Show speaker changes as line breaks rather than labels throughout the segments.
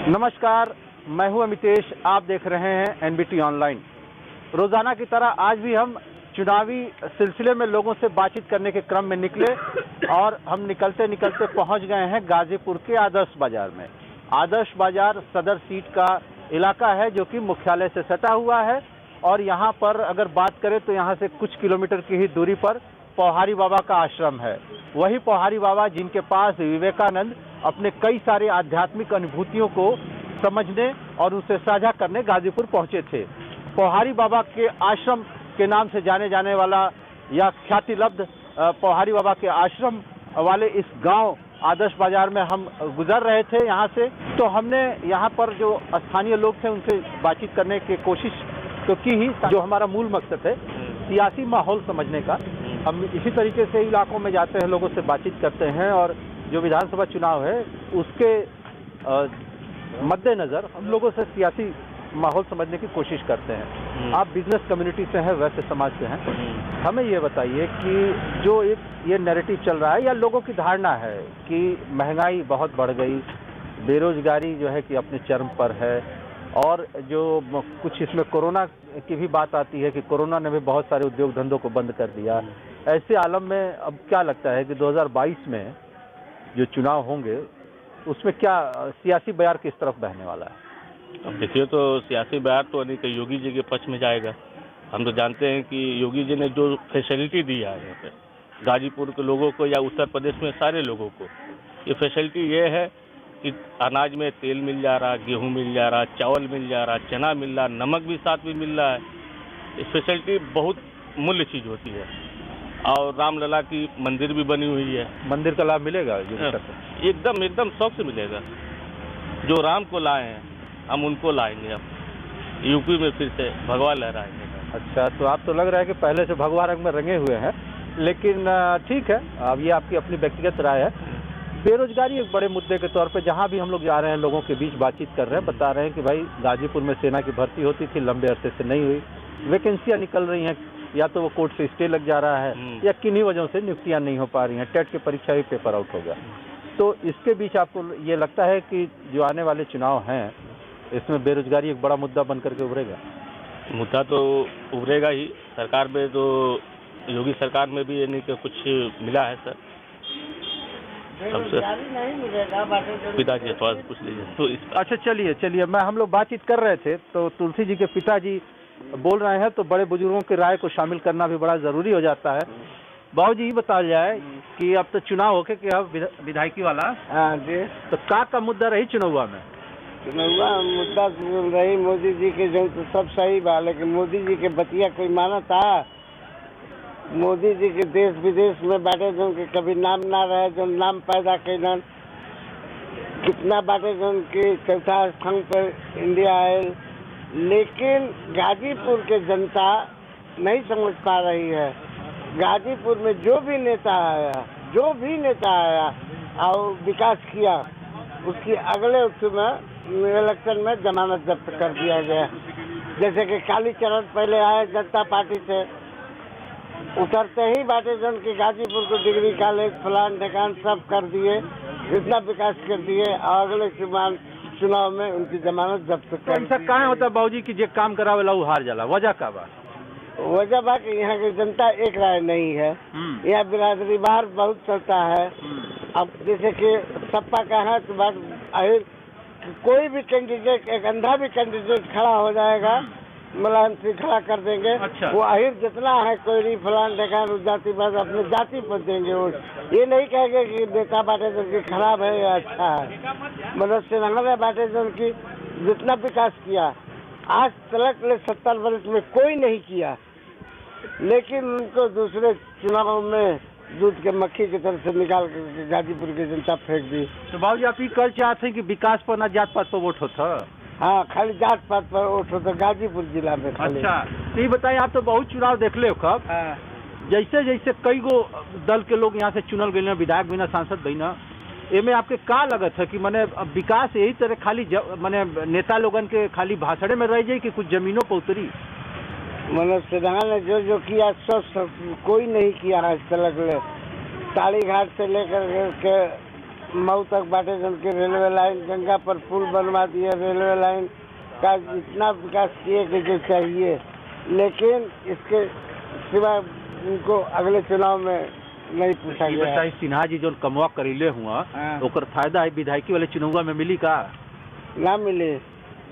नमस्कार, मैं हूं अमितेश। आप देख रहे हैं एनबीटी ऑनलाइन। रोजाना की तरह आज भी हम चुनावी सिलसिले में लोगों से बातचीत करने के क्रम में निकले और हम निकलते निकलते पहुंच गए हैं गाजीपुर के आदर्श बाजार में। आदर्श बाजार सदर सीट का इलाका है जो कि मुख्यालय से सटा हुआ है और यहाँ पर अगर बात करें तो यहाँ से कुछ किलोमीटर की ही दूरी पर पौहारी बाबा का आश्रम है। वही पौहारी बाबा जिनके पास विवेकानंद अपने कई सारे आध्यात्मिक अनुभूतियों को समझने और उसे साझा करने गाजीपुर पहुंचे थे। पौहारी बाबा के आश्रम के नाम से जाने जाने वाला या ख्यातिलब्ध पौहारी बाबा के आश्रम वाले इस गांव आदर्श बाजार में हम गुजर रहे थे यहाँ से, तो हमने यहाँ पर जो स्थानीय लोग थे उनसे बातचीत करने की कोशिश तो की ही। जो हमारा मूल मकसद है सियासी माहौल समझने का, हम इसी तरीके से इलाकों में जाते हैं, लोगों से बातचीत करते हैं और जो विधानसभा चुनाव है उसके मद्देनजर हम लोगों से सियासी माहौल समझने की कोशिश करते हैं। आप बिजनेस कम्युनिटी से हैं, वैसे समाज से हैं, हमें ये बताइए कि जो एक ये नैरेटिव चल रहा है या लोगों की धारणा है कि महंगाई बहुत बढ़ गई, बेरोजगारी जो है कि अपने चरम पर है और जो कुछ इसमें कोरोना की भी बात आती है कि कोरोना ने भी बहुत सारे उद्योग धंधों को बंद कर दिया। ऐसे आलम में अब क्या लगता है कि 2022 में जो चुनाव होंगे उसमें क्या सियासी बयार किस तरफ बहने वाला है?
अब देखिए, तो सियासी बयार तो अनिक योगी जी के पक्ष में जाएगा। हम तो जानते हैं कि योगी जी ने जो फैसिलिटी दी है यहाँ पे गाजीपुर के लोगों को या उत्तर प्रदेश में सारे लोगों को, ये फैसिलिटी ये है कि अनाज में तेल मिल जा रहा, गेहूं मिल जा रहा, चावल मिल जा रहा, चना मिल रहा, नमक भी साथ में मिल रहा है। ये फैसिलिटी बहुत मूल्य चीज़ होती है। और रामलला की मंदिर भी बनी हुई है।
मंदिर का लाभ मिलेगा?
एकदम एकदम शौक से मिलेगा। जो राम को लाए हैं हम उनको लाएंगे। अब यूपी में फिर से भगवा लहराएंगे।
अच्छा, तो आप तो लग रहा है कि पहले से भगवा रंग में रंगे हुए हैं, लेकिन ठीक है, अब ये आपकी अपनी व्यक्तिगत राय है। बेरोजगारी एक बड़े मुद्दे के तौर पे जहाँ भी हम लोग जा रहे हैं लोगों के बीच बातचीत कर रहे हैं, बता रहे हैं कि भाई गाजीपुर में सेना की भर्ती होती थी, लंबे अरसे से नहीं हुई, वैकेंसियाँ निकल रही हैं, या तो वो कोर्ट से स्टे लग जा रहा है या किन्हीं वजहों से नियुक्तियाँ नहीं हो पा रही हैं, टेट की परीक्षा भी पेपर आउट हो गया। तो इसके बीच आपको ये लगता है कि जो आने वाले चुनाव हैं इसमें बेरोजगारी एक बड़ा मुद्दा बन करके उभरेगा?
मुद्दा तो उभरेगा ही। सरकार में तो योगी सरकार में भी यानी कि कुछ मिला है सर। पिताजी थोड़ा सा पूछ लीजिए तो
अच्छा, चलिए मैं हम लोग बातचीत कर रहे थे तो तुलसी जी के पिताजी बोल रहे हैं, तो बड़े बुजुर्गों की राय को शामिल करना भी बड़ा जरूरी हो जाता है। बाबू जी, ये बताया जाए कि अब तो चुनाव होके कि अब विधायकी वाला।
हाँ जी।
तो का मुद्दा रही चुनाव में?
चुनाव मुद्दा रही मोदी जी के, जो तो सब सही बा, लेकिन मोदी जी के बतिया कोई माना था? मोदी जी के देश विदेश में बाटे जो के कभी नाम ना रहे, जो नाम पैदा कैलन, कितना बाटे जो के चौथा स्थान पर इंडिया आए, लेकिन गाजीपुर के जनता नहीं समझ पा रही है। गाजीपुर में जो भी नेता आया और विकास किया, उसकी अगले इलेक्शन में जमानत जब्त कर दिया गया। जैसे कि कालीचरण पहले आए जनता पार्टी से, उतरते ही बाटे जन की गाजीपुर को डिग्री कॉलेज फलान ढकान सब कर दिए, इतना विकास कर दिए और अगले चुनाव में उनकी जमानत जब्त कर।
ऐसा कहाँ होता बाबूजी कि जे काम करावेला वो हार जाला? वजह का बा?
वजह बा कि यहाँ की जनता एक राय नहीं है। यहाँ बिरादरी बाहर बहुत चलता है। अब जैसे कि सपा का है तो बात कोई भी कैंडिडेट, एक अंधा भी कैंडिडेट खड़ा हो जाएगा, मुलायम सिंह खड़ा कर देंगे।
अच्छा। वो
अहिर जितना है कोई फलान ढकान जाति पर अपने जाति पर देंगे। वो ये नहीं कहेंगे कि नेता बाटे जो की खराब है या अच्छा है। मनोज सिन्हा बाटे जो की जितना विकास किया आज तक 70 वर्ष में कोई नहीं किया, लेकिन उनको दूसरे चुनाव में दूध के मक्खी की तरफ से निकाल कर गाजीपुर की जनता फेंक दी।
तो बाबूजी, आप ये कर चाहते हैं कि विकास पर ना जात पात पर वोट होता?
हाँ, खाली जात पात पर वोट होता गाजीपुर जिला में।
अच्छा, तो ये बताइए, आप तो बहुत चुनाव देख ले कब? जैसे जैसे कई गो दल के लोग यहाँ से चुनल गए, विधायक बिना सांसद बिना, एमे आपके का लगत है कि मैंने विकास यही तरह खाली मैंने नेता लोगन के खाली भाषण में रह जाए कि कुछ जमीनों पर उतरी?
मनोज सिन्हा ने जो किया सब कोई नहीं किया आज तक। ताली घाट से लेकर के मऊ तक बाटे जन के रेलवे लाइन, गंगा पर पुल बनवा दिए, रेलवे लाइन का इतना विकास किए कि जो चाहिए, लेकिन इसके सिवा उनको अगले चुनाव में नहीं पूछा गया।
बताइए सिन्हा जी जो कमवा करीले हुआ ओकर फायदा है विधायकी वाले चुनाव में मिली का
ना मिले?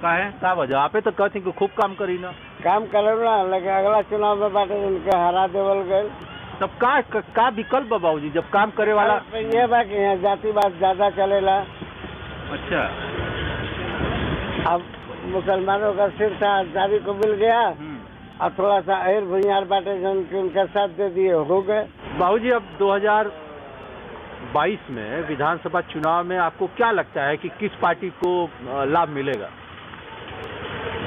का वजह आपे तो कहती कि खूब काम करी ना,
काम करे ना, लेकिन अगला चुनाव में बाटे उनके हरा देवल गए।
तब का विकल्प बाबू जी जब काम करे वाला?
ये बा कि यहाँ जातिवाद ज्यादा चलेला।
अच्छा,
अब मुसलमानों का सिर था आजादी को मिल गया और थोड़ा सा अहिर भुइयार बाटे जो उनका साथ दे दिए, हो गए।
बाबू जी अब 2022 में विधानसभा चुनाव में आपको क्या लगता है कि किस पार्टी को लाभ मिलेगा?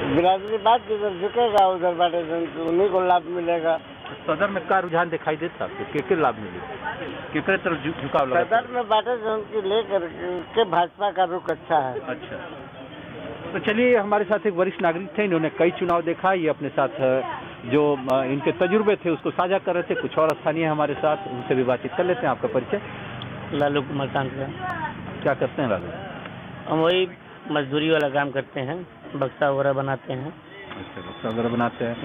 बिरादरी बात जिधर झुकेगा उधर बाटे जो उन्हीं को लाभ मिलेगा।
सदर में क्या रुझान दिखाई देता आपको? के लाभ मिलेगा, केकरे तरफ झुकाव लगा?
सदर में बाटे जो उनकी लेकर के भाजपा का रुख अच्छा है।
अच्छा, तो चलिए हमारे साथ एक वरिष्ठ नागरिक थे, इन्होंने कई चुनाव देखा, ये अपने साथ जो इनके तजुर्बे थे उसको साझा कर रहे थे। कुछ और स्थानीय हमारे साथ, उनसे भी बातचीत कर लेते हैं। आपका परिचय?
लालू कुमार कांकरा।
क्या करते हैं लालू?
हम वही मजदूरी वाला काम करते हैं, बक्सा वगैरह बनाते हैं।
अच्छा, बक्सा वगैरह बनाते हैं।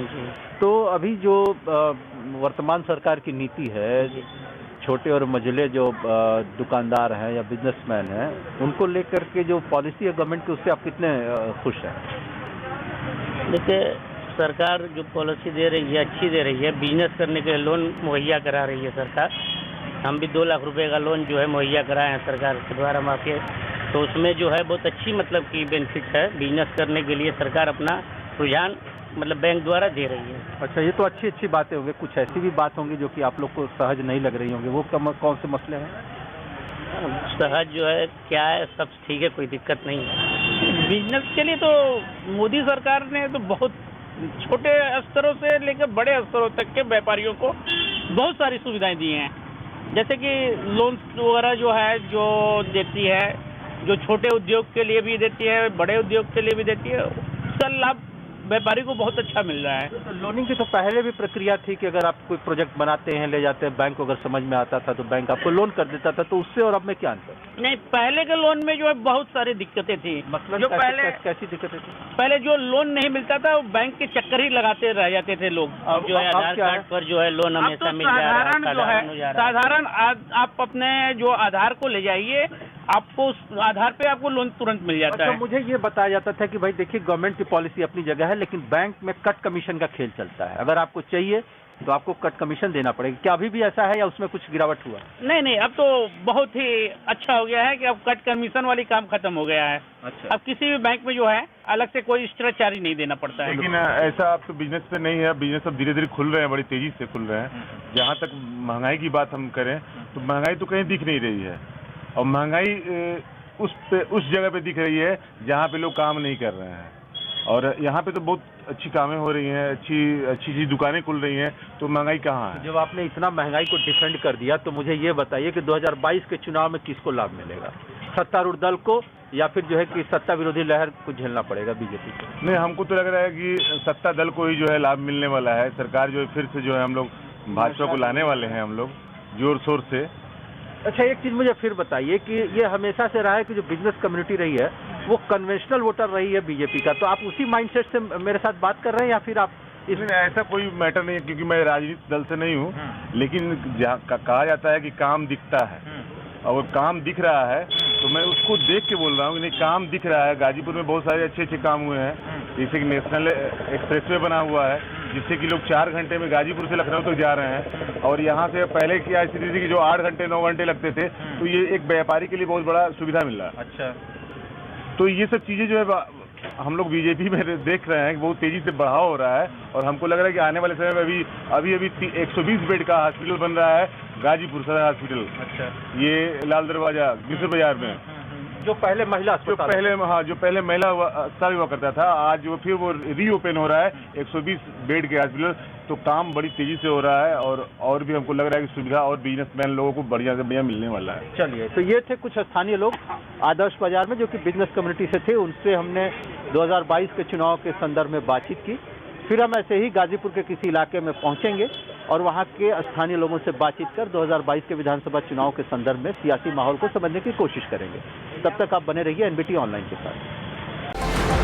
तो अभी जो वर्तमान सरकार की नीति है, छोटे और मझले जो दुकानदार हैं या बिजनेसमैन हैं, उनको लेकर के जो पॉलिसी है गवर्नमेंट की, उससे आप कितने खुश हैं?
देखिए, सरकार जो पॉलिसी दे रही है अच्छी दे रही है। बिजनेस करने के लिए लोन मुहैया करा रही है सरकार। हम भी 2 लाख रुपए का लोन जो है मुहैया कराए हैं सरकार के द्वारा माफी, तो उसमें जो है बहुत अच्छी मतलब की बेनिफिट है। बिजनेस करने के लिए सरकार अपना रुझान मतलब बैंक द्वारा दे रही है।
अच्छा, ये तो अच्छी बातें होंगी। कुछ ऐसी भी बात होंगी जो कि आप लोग को सहज नहीं लग रही होंगी, वो कौन से मसले हैं?
सहज जो है क्या है, सब ठीक है, कोई दिक्कत नहीं है।
बिजनेस के लिए तो मोदी सरकार ने तो बहुत छोटे स्तरों से लेकर बड़े स्तरों तक के व्यापारियों को बहुत सारी सुविधाएं दी हैं। जैसे कि लोन वगैरह जो है जो देती है, जो छोटे उद्योग के लिए भी देती है, बड़े उद्योग के लिए भी देती है, उसका लाभ व्यापारी को बहुत अच्छा मिल रहा है।
तो लोनिंग की तो पहले भी प्रक्रिया थी कि अगर आप कोई प्रोजेक्ट बनाते हैं, ले जाते हैं बैंक को, अगर समझ में आता था तो बैंक आपको लोन कर देता था। तो उससे और अब में क्या अंतर?
नहीं, पहले के लोन में जो है बहुत सारी दिक्कतें थी।
मतलब
जो पहले
कैसी दिक्कतें थी?
पहले जो लोन नहीं मिलता था वो बैंक के चक्कर ही लगाते रह जाते थे लोग।
अब जो है आधार कार्ड पर जो है लोन
अब
हमेशा
तो
मिल जा रहा है।
साधारण जो है साधारण आप अपने जो आधार को ले जाइए, आपको उस आधार पे आपको लोन तुरंत मिल जाता है।
मुझे ये बताया जाता था कि भाई देखिए, गवर्नमेंट की पॉलिसी अपनी जगह है, लेकिन बैंक में कट कमीशन का खेल चलता है। अगर आपको चाहिए तो आपको कट कमीशन देना पड़ेगा। क्या अभी भी ऐसा है या उसमें कुछ गिरावट हुआ?
नहीं, अब तो बहुत ही अच्छा हो गया है कि अब कट कमीशन वाली काम खत्म हो गया है।
अच्छा,
अब किसी भी बैंक में जो है अलग से कोई एक्स्ट्रा चार्ज नहीं देना पड़ता है।
लेकिन ऐसा अब तो बिजनेस पे नहीं है। बिजनेस अब धीरे धीरे खुल रहे हैं, बड़ी तेजी से खुल रहे हैं। जहाँ तक महंगाई की बात हम करें तो महंगाई तो कहीं दिख नहीं रही है, और महंगाई उस जगह पे दिख रही है जहाँ पे लोग काम नहीं कर रहे हैं। और यहाँ पे तो बहुत अच्छी कामें हो रही हैं, अच्छी दुकानें खुल रही हैं, तो महंगाई कहाँ है?
जब आपने इतना महंगाई को डिफेंड कर दिया तो मुझे ये बताइए कि 2022 के चुनाव में किसको लाभ मिलेगा? सत्तारूढ़ दल को या फिर जो है कि सत्ता विरोधी लहर को झेलना पड़ेगा बीजेपी को?
नहीं, हमको तो लग रहा है कि सत्ता दल को ही जो है लाभ मिलने वाला है। सरकार जो है फिर से जो है हम लोग भाजपा को लाने वाले हैं, हम लोग जोर शोर से।
अच्छा, एक चीज मुझे फिर बताइए कि ये हमेशा से रहा है कि जो बिजनेस कम्युनिटी रही है वो कन्वेंशनल वोटर रही है बीजेपी का, तो आप उसी माइंडसेट से मेरे साथ बात कर रहे हैं या फिर आप
इसमें? ऐसा कोई मैटर नहीं है, क्योंकि मैं राजनीतिक दल से नहीं हूँ, लेकिन कहा जाता है कि काम दिखता है, और काम दिख रहा है तो मैं उसको देख के बोल रहा हूँ कि नहीं, काम दिख रहा है। गाजीपुर में बहुत सारे अच्छे काम हुए हैं, जैसे कि नेशनल एक्सप्रेसवे बना हुआ है, जिससे कि लोग 4 घंटे में गाजीपुर से लखनऊ तक जा रहे हैं। और यहाँ से पहले क्या स्थिति थी कि जो 8 घंटे 9 घंटे लगते थे, तो ये एक व्यापारी के लिए बहुत बड़ा सुविधा मिल रहा है।
अच्छा,
तो ये सब चीज़ें जो है हम लोग बीजेपी में देख रहे हैं कि बहुत तेजी से बढ़ाव हो रहा है, और हमको लग रहा है कि आने वाले समय में अभी 120 बेड का हॉस्पिटल बन रहा है गाजीपुर सदर हॉस्पिटल।
अच्छा,
ये लाल दरवाजा मिस्र बाजार में,
जो पहले महिला अस्पताल,
जो पहले महिला अस्पताल हुआ करता था, आज वो फिर वो रीओपन हो रहा है 120 बेड के हॉस्पिटल। तो काम बड़ी तेजी से हो रहा है, और भी हमको लग रहा है कि सुविधा और बिजनेसमैन लोगों को बढ़िया से बढ़िया मिलने वाला है।
चलिए, तो ये थे कुछ स्थानीय लोग आदर्श बाजार में जो कि बिजनेस कम्युनिटी से थे। उनसे हमने 2022 के चुनाव के संदर्भ में बातचीत की। फिर हम ऐसे ही गाजीपुर के किसी इलाके में पहुंचेंगे और वहां के स्थानीय लोगों से बातचीत कर 2022 के विधानसभा चुनाव के संदर्भ में सियासी माहौल को समझने की कोशिश करेंगे। तब तक आप बने रहिए एनबीटी ऑनलाइन के साथ।